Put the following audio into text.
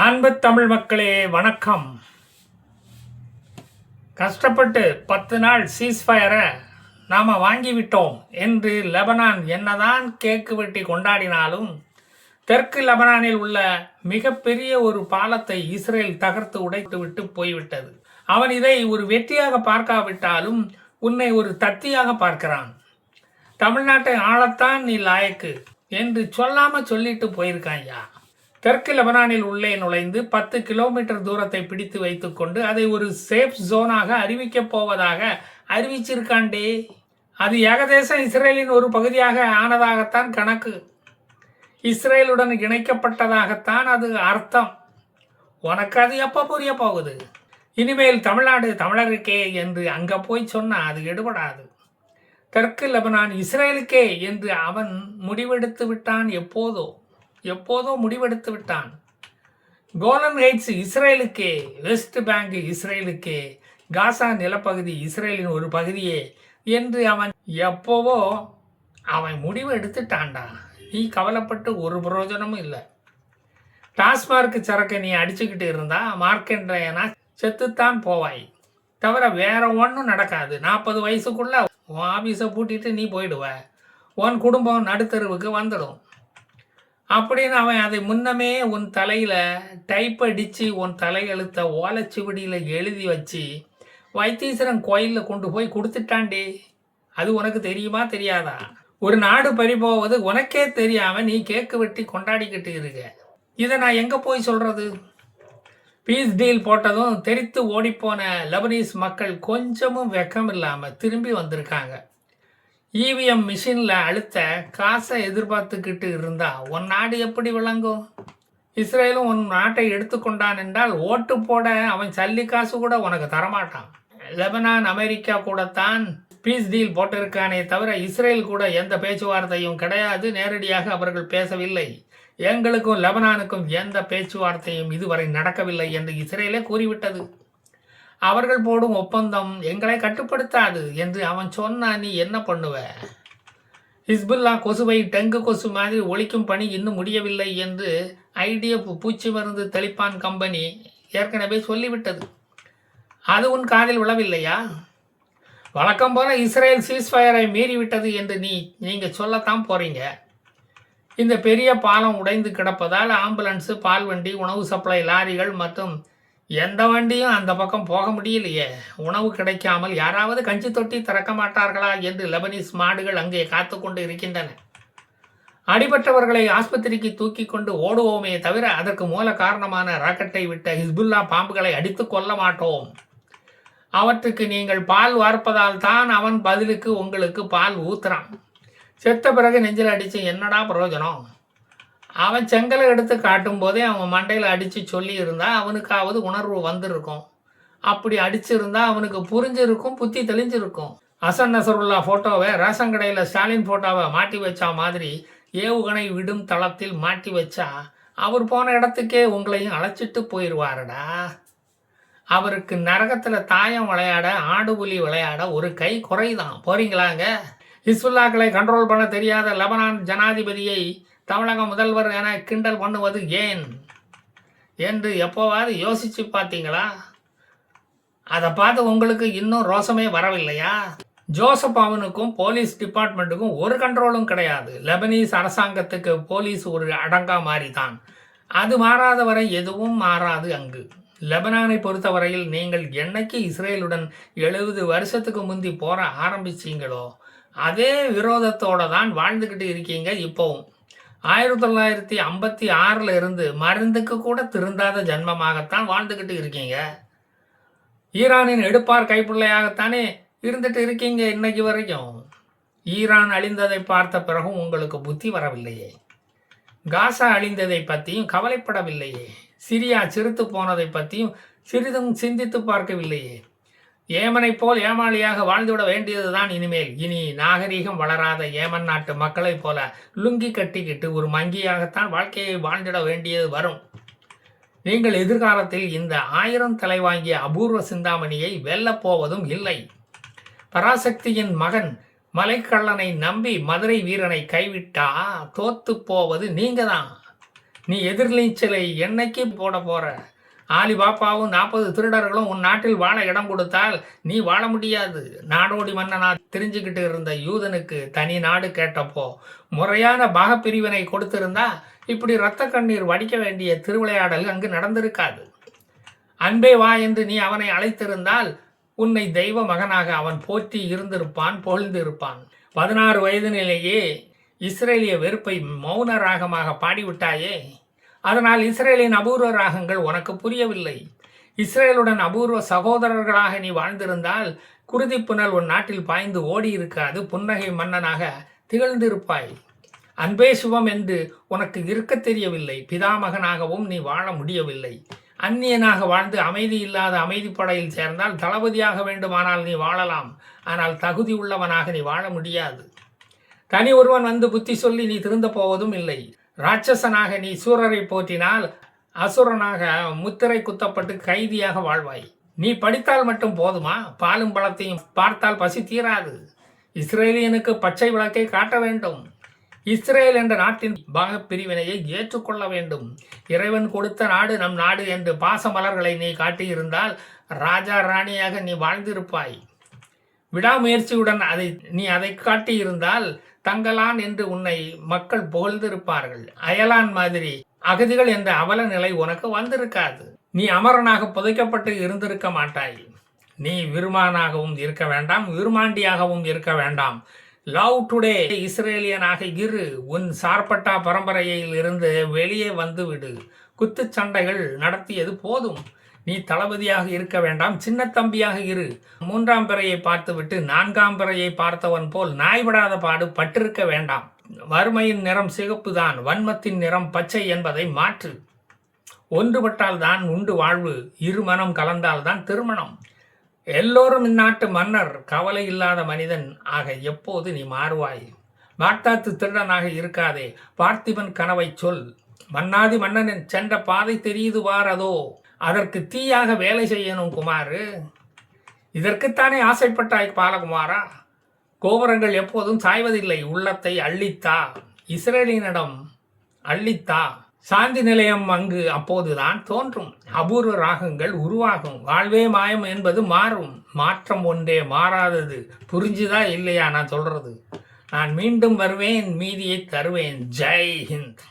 அன்பு தமிழ் மக்களே வணக்கம். கஷ்டப்பட்டு 10 நாள் சீஸ்ஃபயரை நாம் வாங்கிவிட்டோம் என்று லெபனான் என்னதான் கேக்கு வெட்டி கொண்டாடினாலும் தெற்கு லெபனானில் உள்ள மிகப்பெரிய ஒரு பாலத்தை இஸ்ரேல் தகர்த்து உடைத்து விட்டு போய்விட்டது. அவன் இதை ஒரு வெற்றியாக பார்க்காவிட்டாலும் உன்னை ஒரு தத்தியாக பார்க்கிறான். தமிழ்நாட்டை ஆளத்தான் நீ லாயக்கு என்று சொல்லிட்டு போயிருக்கான். தெற்கு லெபனானில் உள்ளே நுழைந்து 10 கிலோமீட்டர் தூரத்தை பிடித்து வைத்துக்கொண்டு அதை ஒரு சேஃப் ஜோனாக அறிவிக்கப் போவதாக அறிவிச்சிருக்காண்டே. அது ஏகதேசம் இஸ்ரேலின் ஒரு பகுதியாக ஆனதாகத்தான் கணக்கு. இஸ்ரேலுடன் இணைக்கப்பட்டதாகத்தான் அது அர்த்தம். உனக்கு அது எப்போ புரிய போகுது? இனிமேல் தமிழ்நாடு தமிழருக்கே என்று அங்கே போய் சொன்னால் அது எடுபடாது. தெற்கு லெபனான் இஸ்ரேலுக்கே என்று அவன் முடிவெடுத்து விட்டான். எப்போதோ முடிவெடுத்து விட்டான். கோலன் ஹைட்ஸ் இஸ்ரேலுக்கே, வெஸ்ட் பேங்க் இஸ்ரேலுக்கே, காசா நிலப்பகுதி இஸ்ரேலின் ஒரு பகுதியே என்று அவன் முடிவு எடுத்துட்டான்டா. நீ கவலைப்பட்டு ஒரு பிரயோஜனமும் இல்லை. டாஸ்மார்க் சரக்கை நீ அடிச்சுக்கிட்டு இருந்தா மார்க்கெண்ட்ரேனா செத்துத்தான் போவாய், தவிர வேற ஒன்றும் நடக்காது. 40 வயசுக்குள்ள உன் ஆஃபீஸை பூட்டிட்டு நீ போயிடுவ. உன் குடும்பம் நடுத்தருவுக்கு வந்துடும். அப்படின்னு அவன் அதை முன்னமே உன் தலையில் டைப் அடித்து உன் தலையெழுத்த ஓலைச்சுவடியில் எழுதி வச்சு வைத்தீஸ்வரன் கோயிலில் கொண்டு போய் கொடுத்துட்டாண்டே. அது உனக்கு தெரியுமா தெரியாதா? ஒரு நாடு பறிபோவது உனக்கே தெரியாமல் நீ கேக்கு வெட்டி கொண்டாடிக்கிட்டு இருக்க. இதை நான் எங்கே போய் சொல்கிறது? பீஸ் டீல் போட்டதும் தெரித்து ஓடிப்போன லெபனீஸ் மக்கள் கொஞ்சமும் வெக்கம் இல்லாமல் திரும்பி வந்திருக்காங்க. இவிஎம் மிஷினில் அழுத்த காசை எதிர்பார்த்துக்கிட்டு இருந்தா உன் நாடு எப்படி விளங்கும்? இஸ்ரேலும் உன் நாட்டை எடுத்துக்கொண்டான் என்றால் ஓட்டு போட அவன் சல்லி காசு கூட உனக்கு தரமாட்டான். லெபனான் அமெரிக்கா கூடத்தான் பீஸ் டீல் போட்டிருக்கானே தவிர இஸ்ரேல் கூட எந்த பேச்சுவார்த்தையும் கிடையாது. நேரடியாக அவர்கள் பேசவில்லை. எங்களுக்கும் லெபனானுக்கும் எந்த பேச்சுவார்த்தையும் இதுவரை நடக்கவில்லை என்று இஸ்ரேலே கூறிவிட்டது. அவர்கள் போடும் ஒப்பந்தம் எங்களை கட்டுப்படுத்தாது என்று அவன் சொன்னா நீ என்ன பண்ணுவ? ஹிஸ்புல்லா கொசுவை டெங்கு கொசு மாதிரி ஒழிக்கும் பணி இன்னும் முடியவில்லை என்று ஐடிஎஃப் பூச்சி மருந்து தெளிப்பான் கம்பெனி ஏற்கனவே சொல்லிவிட்டது. அது உன் காதில் விழவில்லையா? வழக்கம் போல இஸ்ரேல் சீஸ்ஃபயரை மீறிவிட்டது என்று நீங்கள் சொல்லத்தான் போறீங்க. இந்த பெரிய பாலம் உடைந்து கிடப்பதால் ஆம்புலன்ஸு, பால்வண்டி, உணவு சப்ளை லாரிகள் மற்றும் எந்த வண்டியும் அந்த பக்கம் போக முடியலையே. உணவு கிடைக்காமல் யாராவது கஞ்சி தொட்டி திறக்க மாட்டார்களா என்று லெபனீஸ் மாடுகள் அங்கே காத்து கொண்டு இருக்கின்றன. அடிபட்டவர்களை ஆஸ்பத்திரிக்கு தூக்கி கொண்டு ஓடுவோமே தவிர அதற்கு மூல காரணமான ராக்கெட்டை விட்ட ஹிஸ்புல்லா பாம்புகளை அடித்து கொள்ள மாட்டோம். அவற்றுக்கு நீங்கள் பால் வார்ப்பதால் தான் அவன் பதிலுக்கு உங்களுக்கு பால் ஊத்துறான். செத்த பிறகு நெஞ்சில் அடித்து என்னடா பிரயோஜனம்? அவன் செங்கலை எடுத்து காட்டும் போதே அவன் மண்டையில் அடித்து சொல்லி இருந்தால் அவனுக்காவது உணர்வு வந்திருக்கும். அப்படி அடிச்சிருந்தா அவனுக்கு புரிஞ்சிருக்கும், புத்தி தெளிஞ்சிருக்கும். அசன் நசருல்லா ஃபோட்டோவை ரேஷன் கடையில் ஸ்டாலின் ஃபோட்டோவை மாட்டி வச்சா மாதிரி ஏவுகணை விடும் தளத்தில் மாட்டி வச்சா அவர் போன இடத்துக்கே உங்களையும் அழைச்சிட்டு போயிடுவாருடா. அவருக்கு நரகத்தில் தாயம் விளையாட, ஆடு புலி விளையாட ஒரு கை குறைதான். போறீங்களாங்க? ஹிஸ்புல்லாக்களை கண்ட்ரோல் பண்ண தெரியாத லெபனான் ஜனாதிபதியை தமிழக முதல்வர் என கிண்டல் பண்ணுவது ஏன் என்று எப்போவாது யோசிச்சு பார்த்தீங்களா? அதை பார்த்து உங்களுக்கு இன்னும் ரோசமே வரவில்லையா? ஜோசப் அவனுக்கும் போலீஸ் டிபார்ட்மெண்ட்டுக்கும் ஒரு கண்ட்ரோலும் கிடையாது. லெபனீஸ் அரசாங்கத்துக்கு போலீஸ் ஒரு அடங்கா மாதிரி தான். அது மாறாத வரை எதுவும் மாறாது அங்கு. லெபனானை பொறுத்தவரையில் நீங்கள் என்னைக்கு இஸ்ரேலுடன் 70 வருஷத்துக்கு முந்தி போற ஆரம்பிச்சிங்களோ அதே விரோதத்தோடு தான் வாழ்ந்துக்கிட்டு இருக்கீங்க. இப்போவும் 1956 இருந்து மருந்துக்கு கூட திருந்தாத ஜன்மமாகத்தான் வாழ்ந்துக்கிட்டு இருக்கீங்க. ஈரானின் எடுப்பார் கைப்பிள்ளையாகத்தானே இருந்துட்டு இருக்கீங்க இன்னைக்கு வரைக்கும். ஈரான் அழிந்ததை பார்த்த பிறகும் உங்களுக்கு புத்தி வரவில்லையே. காசா அழிந்ததை பற்றியும் கவலைப்படவில்லையே. சிரியா சிரித்து போனதை பற்றியும் சிறிதும் சிந்தித்து பார்க்கவில்லையே. ஏமனை போல் ஏமாளியாக வாழ்ந்துவிட வேண்டியதுதான் இனிமேல். இனி நாகரீகம் வளராத ஏமன் நாட்டு மக்களைப் போல லுங்கி கட்டிக்கிட்டு ஒரு மங்கியாகத்தான் வாழ்க்கையை வாழ்ந்திட வேண்டியது வரும். நீங்கள் எதிர்காலத்தில் இந்த 1000 தலை வாங்கிய அபூர்வ சிந்தாமணியை வெல்லப்போவதும் இல்லை. பராசக்தியின் மகன் மலைக்கள்ளனை நம்பி மதுரை வீரனை கைவிட்டா தோத்து போவது நீங்க தான். நீ எதிர்நீச்சலை என்னைக்கு போட போற? ஆலிபாபாவும் 40 திருடர்களும் உன் நாட்டில் வாழ இடம் கொடுத்தால் நீ வாழ முடியாது. நாடோடி மன்னனா தெரிஞ்சுக்கிட்டு இருந்த யூதனுக்கு தனி நாடு கேட்டப்போ முறையான பாகப்பிரிவினை கொடுத்திருந்தா இப்படி இரத்த கண்ணீர் வடிக்க வேண்டிய திருவிளையாடல் அங்கு நடந்திருக்காது. அன்பே வா என்று நீ அவனை அழைத்திருந்தால் உன்னை தெய்வ மகனாக அவன் போற்றி இருந்திருப்பான், புகழ்ந்திருப்பான். 16 வயதினிலேயே இஸ்ரேலிய வெறுப்பை மௌன ராகமாக பாடிவிட்டாயே. அதனால் இஸ்ரேலின் அபூர்வ ராகங்கள் உனக்கு புரியவில்லை. இஸ்ரேலுடன் அபூர்வ சகோதரர்களாக நீ வாழ்ந்திருந்தால் குருதி புனல் உன் நாட்டில் பாய்ந்து ஓடி இருக்காது, புன்னகை மன்னனாக திகழ்ந்திருப்பாய். அன்பே சிவம் என்று உனக்கு இருக்க தெரியவில்லை. பிதாமகனாகவும் நீ வாழ முடியவில்லை. அந்நியனாக வாழ்ந்து அமைதி இல்லாத அமைதிப்படையில் சேர்ந்தால் தளபதியாக வேண்டுமானால் நீ வாழலாம். ஆனால் தகுதி உள்ளவனாக நீ வாழ முடியாது. தனி ஒருவன் வந்து புத்தி சொல்லி நீ திருந்த போவதும் இல்லை. ராட்சசனாக நீ சூரரை போற்றினால் அசுரனாக முத்திரை குத்தப்பட்டு கைதியாக வாழ்வாய். நீ படித்தால் மட்டும் போதுமா? பாலும் பழத்தையும் பார்த்தால் பசி தீராது. இஸ்ரேலியனுக்கு பச்சை விளக்கை காட்ட வேண்டும். இஸ்ரேல் என்ற நாட்டின் பாகப்பிரிவினையை ஏற்றுக்கொள்ள வேண்டும். இறைவன் கொடுத்த நாடு நம் நாடு என்று பாசமலர்களை நீ காட்டியிருந்தால் ராஜா ராணியாக நீ வாழ்ந்திருப்பாய். விடாமுயற்சியுடன் அதை காட்டியிருந்தால் தங்கலான் என்று உன்னை மக்கள் புகழ்ந்திருப்பார்கள். அயலான் மாதிரி அகதிகள் என்ற அவல நிலை உனக்கு வந்திருக்காது. நீ அமரனாக புதைக்கப்பட்டு இருந்திருக்க மாட்டாய். நீ விருமானாகவும் இருக்க வேண்டாம், விருமாண்டியாகவும் இருக்க வேண்டாம். லவ் டுடே இஸ்ரேலியனாக இரு. உன் சார்பட்டா பரம்பரையில் இருந்து வெளியே வந்து விடு. குத்துச்சண்டைகள் நடத்தியது போதும். நீ தளபதியாக இருக்க வேண்டாம், சின்ன தம்பியாக இரு. 3ஆம் பிறையை பார்த்துவிட்டு 4ஆம் பிறையை பார்த்தவன் போல் நாய்படாத பாடு பட்டிருக்க வேண்டாம். வறுமையின் நிறம் சிகப்பு தான், வன்மத்தின் நிறம் பச்சை என்பதை மாற்று. ஒன்றுபட்டால் தான் உண்டு வாழ்வு, இருமனம் கலந்தால் தான் திருமணம். எல்லோரும் இந்நாட்டு மன்னர், கவலை இல்லாத மனிதன் ஆக எப்போது நீ மாறுவாய்? மாட்டாத்து திருடனாக இருக்காதே. பார்த்திபன் கனவை சொல். மன்னாதி மன்னனின் சென்ற பாதை தெரியுது வாரதோ. அதற்கு தீயாக வேலை செய்யணும் குமாரு. இதற்குத்தானே ஆசைப்பட்டாய் பாலகுமாரா? கோபுரங்கள் எப்போதும் சாய்வதில்லை. உள்ளத்தை அள்ளித்தா, இஸ்ரேலினிடம் அள்ளித்தா. சாந்தி நிலையம் அங்கு அப்போதுதான் தோன்றும். அபூர்வ ராகங்கள் உருவாகும். வாழ்வே மாயம் என்பது மாறும். மாற்றம் ஒன்றே மாறாதது. புரிஞ்சுதா இல்லையா நான் சொல்றது? நான் மீண்டும் வருவேன், மீதியை தருவேன். ஜெய் ஹிந்த்.